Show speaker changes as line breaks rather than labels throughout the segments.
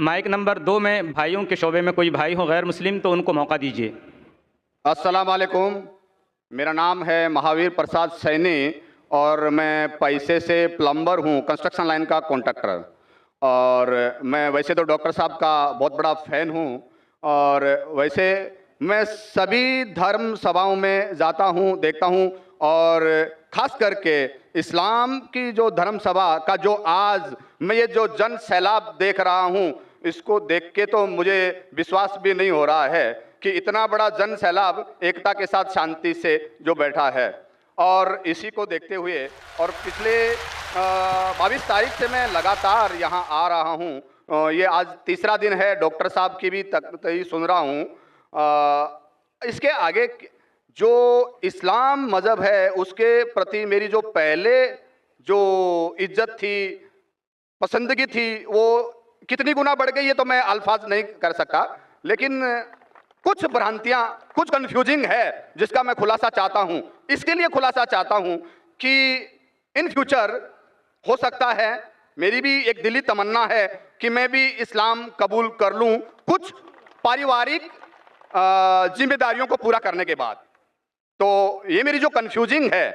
Mic number 2 میں بھائیوں کے شعبے میں کوئی بھائی ہو غیر مسلم تو ان کو موقع دیجیے۔
السلام علیکم، میرا نام ہے مہاویر پرساد سینی اور میں پیسے سے پلمبر ہوں، کنسٹرکشن لائن کا کانٹریکٹر۔ اور میں ویسے تو ڈاکٹر صاحب کا بہت بڑا فین ہوں، اور ویسے میں سبھی دھرم سبھاؤں میں جاتا ہوں، دیکھتا ہوں، اور خاص کر کے اسلام کی جو دھرم سبھا کا جو آج میں یہ جو جن سیلاب دیکھ رہا ہوں، اس کو دیکھ کے تو مجھے وشواس بھی نہیں ہو رہا ہے کہ اتنا بڑا جن سیلاب ایکتا کے ساتھ شانتی سے جو بیٹھا ہے۔ اور اسی کو دیکھتے ہوئے اور پچھلے 22 تاریخ سے میں لگاتار یہاں آ رہا ہوں، یہ آج تیسرا دن ہے، ڈاکٹر صاحب کی بھی تقریر سن رہا ہوں۔ اس کے آگے جو اسلام مذہب ہے اس کے پرتی میری جو پہلے جو عزت تھی، پسندگی تھی، وہ کتنی گنا بڑھ گئی ہے تو میں الفاظ نہیں کر سکتا، لیکن کچھ برانتیاں، کچھ کنفیوزنگ ہے جس کا میں خلاصہ چاہتا ہوں۔ اس کے لیے خلاصہ چاہتا ہوں کہ ان فیوچر ہو سکتا ہے، میری بھی ایک دلی تمنا ہے کہ میں بھی اسلام قبول کر لوں کچھ پاریوارک ذمہ داریوں کو پورا کرنے کے بعد۔ تو یہ میری جو کنفیوزنگ ہے،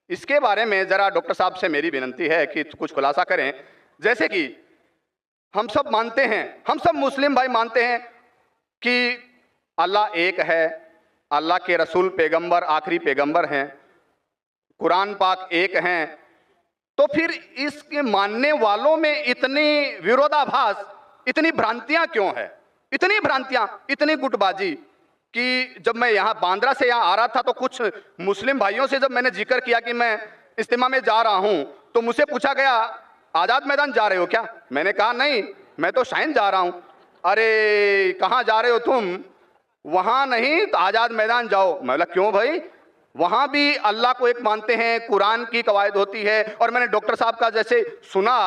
اس کے بارے میں ذرا ڈاکٹر صاحب سے میری ونتی ہے کہ کچھ خلاصہ کریں۔ جیسے کہ ہم سب مانتے ہیں، ہم سب مسلم بھائی مانتے ہیں کہ اللہ ایک ہے، اللہ کے رسول پیغمبر آخری پیغمبر ہیں، قرآن پاک ایک ہیں، تو پھر اس کے ماننے والوں میں اتنی ویرودابھاس، اتنی بھرانتیاں کیوں ہیں؟ اتنی بھرانتیاں، اتنی گٹ بازی کہ جب میں یہاں باندرا سے یہاں آ رہا تھا تو کچھ مسلم بھائیوں سے جب میں نے ذکر کیا کہ میں اجتماع میں جا رہا ہوں تو مجھ سے پوچھا گیا آزاد میدان جا رہے ہو کیا؟ میں نے کہا نہیں، میں تو شائن جا رہا ہوں۔ ارے کہاں جا رہے ہو تم؟ وہاں نہیں تو آزاد میدان جاؤ۔ میں بولا کیوں بھائی؟ وہاں بھی اللہ کو ایک مانتے ہیں، قرآن کی قواعد ہوتی ہے، اور میں نے ڈاکٹر صاحب کا جیسے سنا،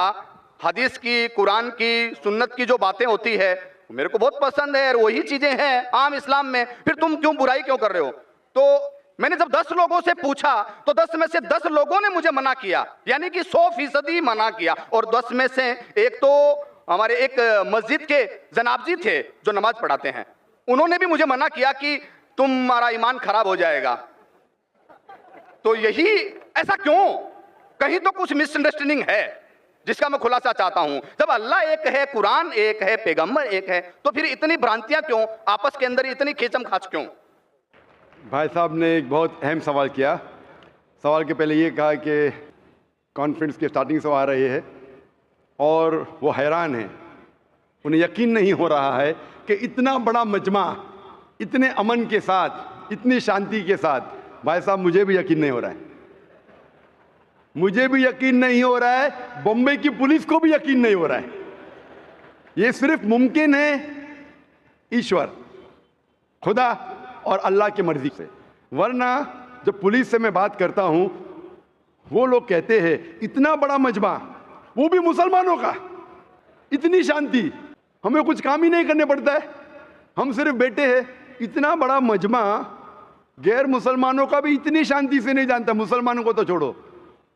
حدیث کی، قرآن کی، سنت کی جو باتیں ہوتی ہے میرے کو بہت پسند ہے، اور وہی چیزیں ہیں عام اسلام میں، پھر تم کیوں برائی کیوں کر رہے ہو؟ تو میں نے جب 10 لوگوں سے پوچھا تو 10 میں سے 10 لوگوں نے مجھے منع کیا، یعنی کہ 100% منع کیا۔ اور 10 میں سے ایک تو ہمارے ایک مسجد کے جناب جی تھے جو نماز پڑھاتے ہیں، انہوں نے بھی مجھے منع کیا کہ تمہارا ایمان خراب ہو جائے گا۔ تو یہی ایسا کیوں؟ کہیں تو کچھ مس انڈرسٹینڈنگ ہے جس کا میں خلاصہ چاہتا ہوں۔ جب اللہ ایک ہے، قرآن ایک ہے، پیغمبر ایک ہے، تو پھر اتنی بھرانتیاں کیوں؟ آپس کے اندر اتنی کھیچم کھاچ کیوں؟
بھائی صاحب نے ایک بہت اہم سوال کیا۔ سوال کے پہلے یہ کہا کہ کانفرنس کی سٹارٹنگ سے آ رہے ہیں اور وہ حیران ہیں، انہیں یقین نہیں ہو رہا ہے کہ اتنا بڑا مجمع اتنے امن کے ساتھ، اتنی شانتی کے ساتھ۔ بھائی صاحب مجھے بھی یقین نہیں ہو رہا ہے، مجھے بھی یقین نہیں ہو رہا ہے، بمبئی کی پولیس کو بھی یقین نہیں ہو رہا ہے۔ یہ صرف ممکن ہے ایشور، خدا اور اللہ کی مرضی سے، ورنہ جب پولیس سے میں بات کرتا ہوں وہ لوگ کہتے ہیں اتنا بڑا مجمع، وہ بھی مسلمانوں کا، اتنی شانتی، ہمیں کچھ کام ہی نہیں کرنے پڑتا ہے، ہم صرف بیٹھے ہیں۔ اتنا بڑا مجمع غیر مسلمانوں کا بھی اتنی شانتی سے نہیں جانتا، مسلمانوں کو تو چھوڑو،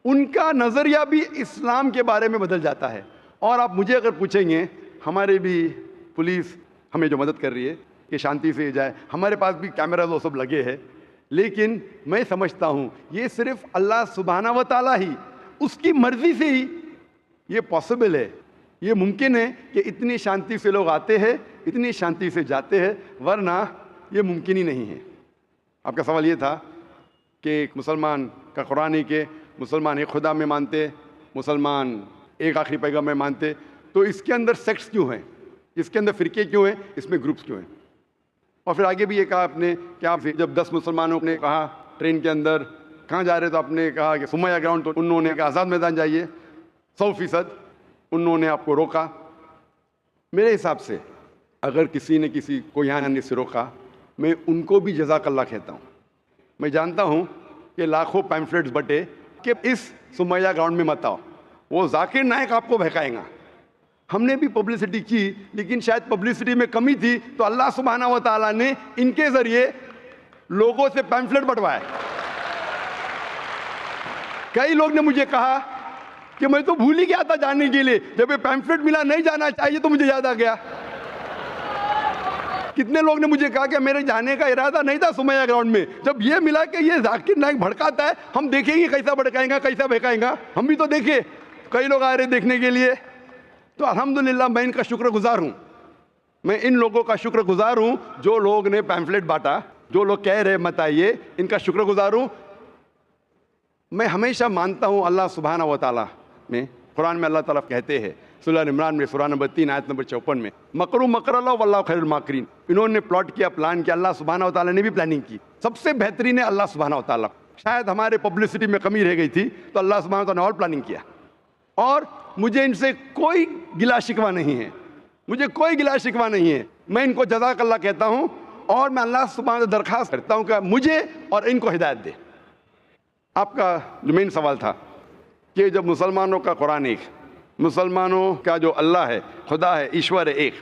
ان کا نظریہ بھی اسلام کے بارے میں بدل جاتا ہے۔ اور آپ مجھے اگر پوچھیں گے، ہمارے بھی پولیس ہمیں جو مدد کر رہی ہے کہ شانتی سے جائے، ہمارے پاس بھی کیمرہ وہ سب لگے ہیں، لیکن میں سمجھتا ہوں یہ صرف اللہ سبحانہ و تعالیٰ ہی، اس کی مرضی سے ہی یہ پاسبل ہے، یہ ممکن ہے کہ اتنی شانتی سے لوگ آتے ہیں، اتنی شانتی سے جاتے ہیں، ورنہ یہ ممکن ہی نہیں ہے۔ آپ کا سوال یہ تھا کہ ایک مسلمان کا قرآن ہے کہ مسلمان ایک خدا میں مانتے، مسلمان ایک آخری پیغمبر میں مانتے، تو اس کے اندر سیکٹس کیوں ہیں، اس کے اندر فرقے کیوں ہیں، اس میں گروپس کیوں ہیں؟ اور پھر آگے بھی یہ کہا آپ نے کہ آپ جب 10 مسلمانوں نے کہا ٹرین کے اندر کہاں جا رہے تو آپ نے کہا کہ سمیہ گراؤنڈ، تو انہوں نے کہا آزاد میدان جائیے، 100% انہوں نے آپ کو روکا۔ میرے حساب سے اگر کسی نے کسی کو یہاں آنے سے روکا، میں ان کو بھی جزاک اللہ کہتا ہوں۔ میں جانتا ہوں کہ لاکھوں پیمفلیٹس بٹے کہ اس سمیہ گراؤنڈ میں مت آؤ، وہ ذاکر نائک آپ کو بہکائیں گا۔ ہم نے بھی پبلسٹی کی، لیکن شاید پبلسٹی میں کمی تھی تو اللہ سبحانہ و تعالیٰ نے ان کے ذریعے لوگوں سے پیمفلیٹ بٹوائے۔ کئی لوگ نے مجھے کہا کہ میں تو بھول ہی گیا تھا جانے کے لیے. جب یہ پیمفلیٹ ملا نہیں جانا چاہیے تو مجھے یاد آ گیا. کتنے لوگ نے مجھے کہا کہ میرے جانے کا ارادہ نہیں تھا سمیہ گراؤنڈ میں, جب یہ ملا کہ یہ ذاکر نائک بھڑکاتا ہے, ہم دیکھیں گے کیسا بھڑکائیں گا, کیسا بہکائیں گا. ہم بھی تو دیکھے, کئی لوگ آ رہے دیکھنے کے لیے. تو الحمدللہ میں ان کا شکر گزار ہوں, میں ان لوگوں کا شکر گزار ہوں جو لوگ نے پیمفلیٹ بانٹا, جو لوگ کہہ رہے مت آئیے, ان کا شکر گزار ہوں. میں ہمیشہ مانتا ہوں اللہ سبحانہ و تعالیٰ میں, قرآن میں اللہ تعالیٰ کہتے ہیں سورہ عمران میں سورہ نمبر 3 آیت نمبر 54 میں, مکروا مکر اللہ واللہ خیر الماکرین. انہوں نے پلاٹ کیا, پلان کیا, اللہ سبحانہ و تعالیٰ نے بھی پلاننگ کی. سب سے بہترین ہے اللہ سبحانہ و تعالیٰ. شاید ہمارے پبلسٹی میں کمی رہ گئی تھی تو اللہ سبحانہ و تعالیٰ نے اور پلاننگ کیا. اور مجھے ان سے کوئی گلا شکوہ نہیں ہے, مجھے کوئی گلا شکوہ نہیں ہے. میں ان کو جزاک اللہ کہتا ہوں, اور میں اللہ سبحانہ و تعالیٰ درخواست کرتا ہوں کہ مجھے اور ان کو ہدایت دے. آپ کا جو مین سوال تھا کہ جب مسلمانوں کا قرآن ایک, مسلمانوں کا جو اللہ ہے, خدا ہے, ایشور ہے ایک,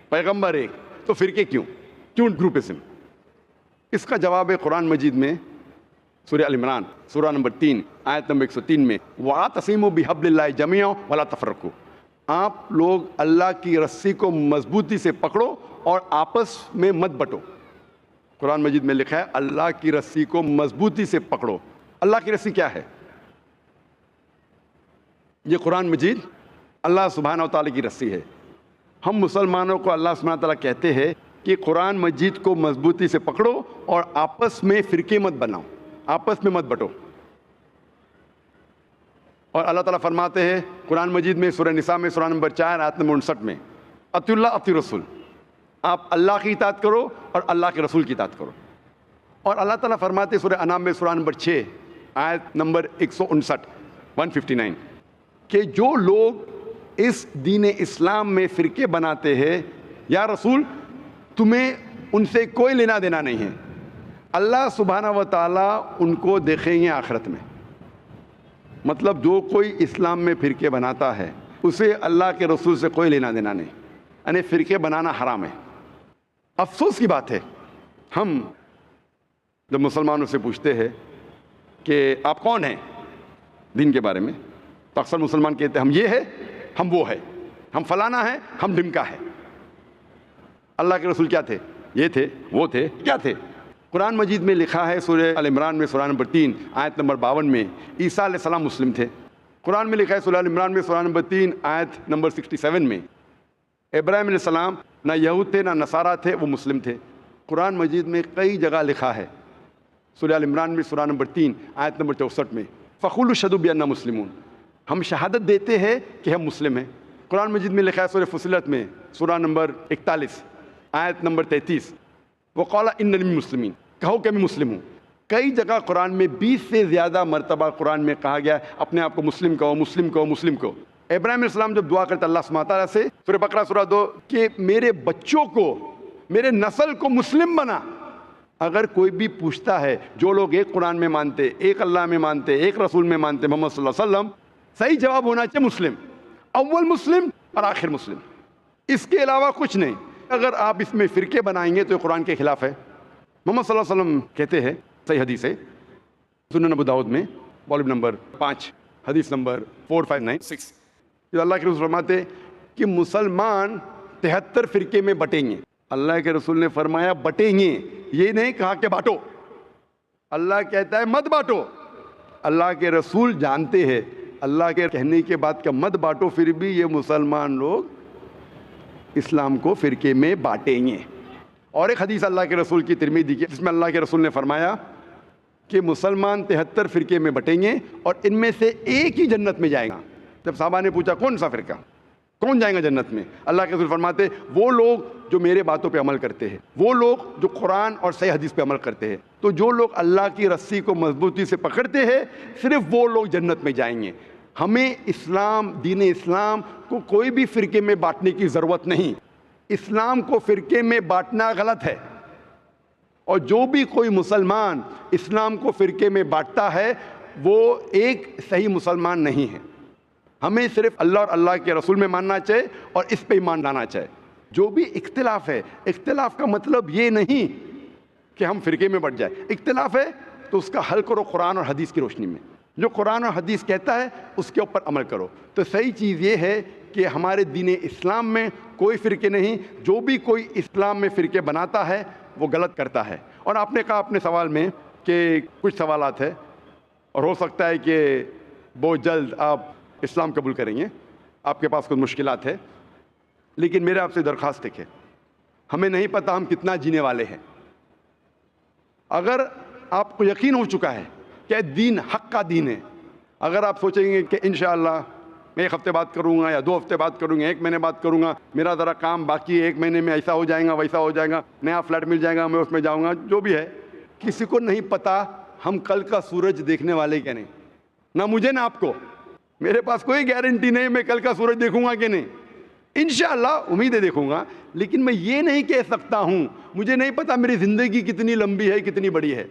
پیغمبر ایک, تو فرقے کیوں گروپزم؟ اس کا جواب ہے قرآن مجید میں سورہ عمران سورہ نمبر 3 آیت نمبر 103 میں, وَاعْتَصِمُوا بِحَبْلِ اللَّهِ جَمِيعًا وَلَا تَفَرَّقُوا. آپ لوگ اللہ کی رسی کو مضبوطی سے پکڑو اور آپس میں مت بٹو. قرآن مجید میں لکھا ہے اللہ کی رسی کو مضبوطی سے پکڑو. اللہ کی رسی کیا ہے؟ یہ قرآن مجید اللہ سبحانہ و تعالیٰ کی رسی ہے. ہم مسلمانوں کو اللہ سبحانہ و تعالیٰ کہتے ہیں کہ قرآن مجید کو مضبوطی سے پکڑو اور آپس میں فرقے مت بناؤ, آپس میں مت بٹو. اور اللہ تعالیٰ فرماتے ہیں قرآن مجید میں سورہ نساء میں سورہ نمبر 4 آیت نمبر 59 میں, اطیعوا اللہ اطیعوا الرسول. آپ اللہ کی اطاعت کرو اور اللہ کے رسول کی اطاعت کرو. اور اللہ تعالیٰ فرماتے ہیں سورہ انعام میں سورہ نمبر 6 آیت نمبر 159 کہ جو لوگ اس دین اسلام میں فرقے بناتے ہیں, یا رسول تمہیں ان سے کوئی لینا دینا نہیں ہے, اللہ سبحانہ و تعالیٰ ان کو دیکھیں گے آخرت میں. مطلب جو کوئی اسلام میں فرقے بناتا ہے اسے اللہ کے رسول سے کوئی لینا دینا نہیں, یعنی فرقے بنانا حرام ہے. افسوس کی بات ہے, ہم جب مسلمانوں سے پوچھتے ہیں کہ آپ کون ہیں دین کے بارے میں, تو اکثر مسلمان کہتے ہیں ہم یہ ہے, ہم وہ ہے, ہم فلانا ہے, ہم ڈمکا ہے. اللہ کے رسول کیا تھے؟ یہ تھے, وہ تھے, کیا تھے؟ قرآن مجید میں لکھا ہے سورہ عمران میں سورہ نمبر 3 آیت نمبر 52 میں, عیسیٰ علیہ السلام مسلم تھے. قرآن میں لکھا ہے سورہ عمران میں سورہ نمبر 3 آیت نمبر 67 میں, ابراہیم علیہ السلام نہ یہود تھے نہ نصارہ تھے, وہ مسلم تھے. قرآن مجید میں کئی جگہ لکھا ہے سورہ عمران میں سورہ نمبر 3 آیت نمبر 64 میں, فَقُولُوا اشْهَدُوا بِأَنَّا مُسْلِمُونَ, ہم شہادت دیتے ہیں کہ ہم مسلم ہیں. قرآن مجید میں لکھا ہے سورہ فصلت میں سورہ نمبر 41 آیت نمبر 33, وَقَالَ إِنَّنِي مِنَ الْمُسْلِمِينَ, کہو کہ میں مسلم ہوں. کئی جگہ قرآن میں 20 سے زیادہ مرتبہ قرآن میں کہا گیا اپنے آپ کو مسلم کہو, مسلم کہو, مسلم کہو. ابراہیم علیہ السلام جب دعا کرتے اللہ سبحانہ تعالیٰ سے سورہ بقرہ سورہ 2 کہ میرے بچوں کو, میرے نسل کو مسلم بنا. اگر کوئی بھی پوچھتا ہے, جو لوگ ایک قرآن میں مانتے, ایک اللہ میں مانتے, ایک رسول میں مانتے, محمد صلی اللہ علیہ وسلم, صحیح جواب ہونا چاہیے مسلم, اول مسلم اور آخر مسلم, اس کے علاوہ کچھ نہیں. اگر آپ اس میں فرقے بنائیں گے تو یہ قرآن کے خلاف ہے. محمد صلی اللہ علیہ وسلم کہتے ہیں, صحیح حدیث ہے سنن ابو داؤد میں والیوم نمبر 5 حدیث نمبر 4596, جو اللہ کے رسول فرماتے کہ مسلمان 73 فرقے میں بٹیں گے. اللہ کے رسول نے فرمایا بٹیں گے, یہ نہیں کہا کہ بانٹو. اللہ کہتا ہے مت بانٹو. اللہ کے رسول جانتے ہیں اللہ کے کہنے کے بعد کہ مت بانٹو, پھر بھی یہ مسلمان لوگ اسلام کو فرقے میں بانٹیں گے. اور ایک حدیث اللہ کے رسول کی ترمذی کی, جس میں اللہ کے رسول نے فرمایا کہ مسلمان 73 فرقے میں بٹیں گے اور ان میں سے ایک ہی جنت میں جائے گا. جب صحابہ نے پوچھا کون سا فرقہ, کون جائیں گا جنت میں, اللہ کے رسول فرماتے وہ لوگ جو میرے باتوں پہ عمل کرتے ہیں, وہ لوگ جو قرآن اور صحیح حدیث پہ عمل کرتے ہیں. تو جو لوگ اللہ کی رسی کو مضبوطی سے پکڑتے ہیں صرف وہ لوگ جنت میں جائیں گے. ہمیں اسلام, دین اسلام کو کوئی بھی فرقے میں بانٹنے کی ضرورت نہیں. اسلام کو فرقے میں بانٹنا غلط ہے, اور جو بھی کوئی مسلمان اسلام کو فرقے میں بانٹتا ہے وہ ایک صحیح مسلمان نہیں ہے. ہمیں صرف اللہ اور اللہ کے رسول میں ماننا چاہیے اور اس پہ ایمان لانا چاہیے. جو بھی اختلاف ہے, اختلاف کا مطلب یہ نہیں کہ ہم فرقے میں بٹ جائیں. اختلاف ہے تو اس کا حل کرو قرآن اور حدیث کی روشنی میں. جو قرآن اور حدیث کہتا ہے اس کے اوپر عمل کرو۔ تو صحیح چیز یہ ہے کہ ہمارے دین اسلام میں کوئی فرقے نہیں، جو بھی کوئی اسلام میں فرقے بناتا ہے وہ غلط کرتا ہے۔ اور آپ نے کہا اپنے سوال میں کہ کچھ سوالات ہیں اور ہو سکتا ہے کہ بہت جلد آپ اسلام قبول کریں گے، آپ کے پاس کچھ مشکلات ہے، لیکن میرے آپ سے درخواست ہے، ہمیں نہیں پتہ ہم کتنا جینے والے ہیں۔ اگر آپ کو یقین ہو چکا ہے کہ دین حق کا دین ہے، اگر آپ سوچیں گے کہ انشاءاللہ میں 1 ہفتے بعد کروں گا یا 2 ہفتے بعد کروں گا، 1 مہینے بعد کروں گا، میرا ذرا کام باقی ہے، 1 مہینے میں ایسا ہو جائے گا ویسا ہو جائے گا، نیا فلیٹ مل جائے گا میں اس میں جاؤں گا، جو بھی ہے، کسی کو نہیں پتہ ہم کل کا سورج دیکھنے والے کہ نہیں، نہ مجھے نہ آپ کو، میرے پاس کوئی گارنٹی نہیں میں کل کا سورج دیکھوں گا کہ نہیں، انشاءاللہ امید ہے دیکھوں گا، لیکن میں یہ نہیں کہہ سکتا ہوں، مجھے نہیں پتا میری زندگی کتنی لمبی ہے کتنی بڑی ہے۔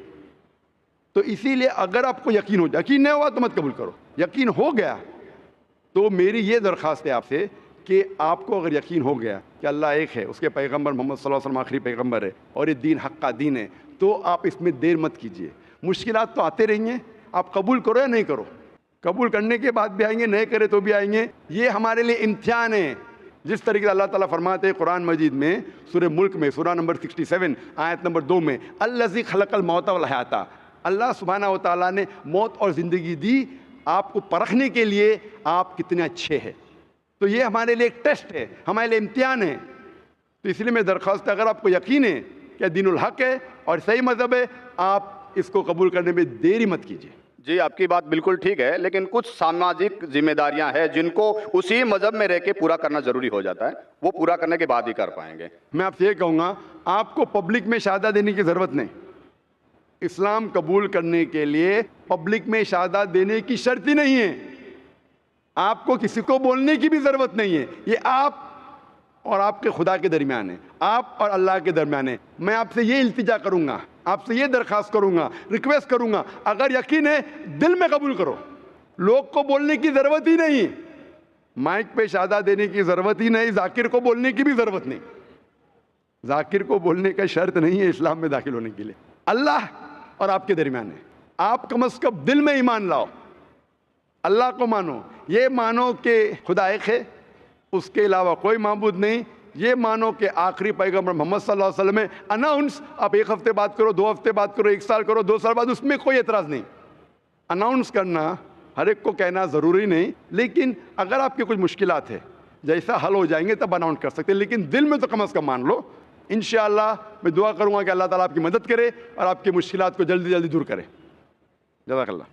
تو اسی لیے اگر آپ کو یقین ہو جائے، یقین نہیں ہوا تو مت قبول کرو، یقین ہو گیا تو میری یہ درخواست ہے آپ سے کہ آپ کو اگر یقین ہو گیا کہ اللہ ایک ہے، اس کے پیغمبر محمد صلی اللہ علیہ وسلم آخری پیغمبر ہے اور یہ دین حق کا دین ہے، تو آپ اس میں دیر مت کیجیے۔ مشکلات تو آتے رہیں گے، آپ قبول کرو یا نہیں کرو، قبول کرنے کے بعد بھی آئیں گے، نہیں کرے تو بھی آئیں گے، یہ ہمارے لیے امتحان ہے۔ جس طریقے سے اللہ تعالیٰ فرماتے ہیں قرآن مجید میں سورہ ملک میں سورہ نمبر 67 آیت نمبر 2 میں الذی خلق الموت والحیات، اللہ سبحانہ و تعالیٰ نے موت اور زندگی دی آپ کو پرکھنے کے لیے آپ کتنے اچھے ہیں۔ تو یہ ہمارے لیے ایک ٹیسٹ ہے، ہمارے لیے امتحان ہے۔ تو اس لیے میں درخواست ہے، اگر آپ کو یقین ہے کہ دین الحق ہے اور صحیح مذہب ہے، آپ اس کو قبول کرنے میں دیری مت کیجیے۔
جی آپ کی بات بالکل ٹھیک ہے، لیکن کچھ سماجک ذمہ داریاں ہیں جن کو اسی مذہب میں رہ کے پورا کرنا ضروری ہو جاتا ہے، وہ پورا کرنے کے بعد ہی کر پائیں گے۔
میں آپ سے یہ کہوں گا، آپ کو پبلک میں شہادت دینے کی ضرورت نہیں، اسلام قبول کرنے کے لیے پبلک میں شہادت دینے کی شرط ہی نہیں ہے، آپ کو کسی کو بولنے کی بھی ضرورت نہیں ہے، یہ آپ اور آپ کے خدا کے درمیان ہے، آپ اور اللہ کے درمیان ہے۔ میں آپ سے یہ التجا کروں گا، آپ سے یہ درخواست کروں گا، ریکویسٹ کروں گا، اگر یقین ہے دل میں قبول کرو، لوگ کو بولنے کی ضرورت ہی نہیں، مائک پہ شہادت دینے کی ضرورت ہی نہیں، ذاکر کو بولنے کی بھی ضرورت نہیں، ذاکر کو بولنے کا شرط نہیں ہے اسلام میں داخل ہونے کے لیے، اللہ اور آپ کے درمیان ہے۔ آپ کم از کم دل میں ایمان لاؤ، اللہ کو مانو، یہ مانو کہ خدا ایک ہے، اس کے علاوہ کوئی معبود نہیں، یہ مانو کہ آخری پیغمبر محمد صلی اللہ علیہ وسلم ہے۔ اناؤنس آپ 1 ہفتے بعد کرو، 2 ہفتے بعد کرو، 1 سال کرو، 2 سال بعد، اس میں کوئی اعتراض نہیں۔ اناؤنس کرنا ہر ایک کو کہنا ضروری نہیں، لیکن اگر آپ کی کچھ مشکلات ہے جیسا حل ہو جائیں گے تب اناؤنس کر سکتے ہیں، لیکن دل میں تو کم از کم مان لو۔ انشاءاللہ میں دعا کروں گا کہ اللہ تعالیٰ آپ کی مدد کرے اور آپ کی مشکلات کو جلدی جلدی دور کرے۔ جزاک اللہ۔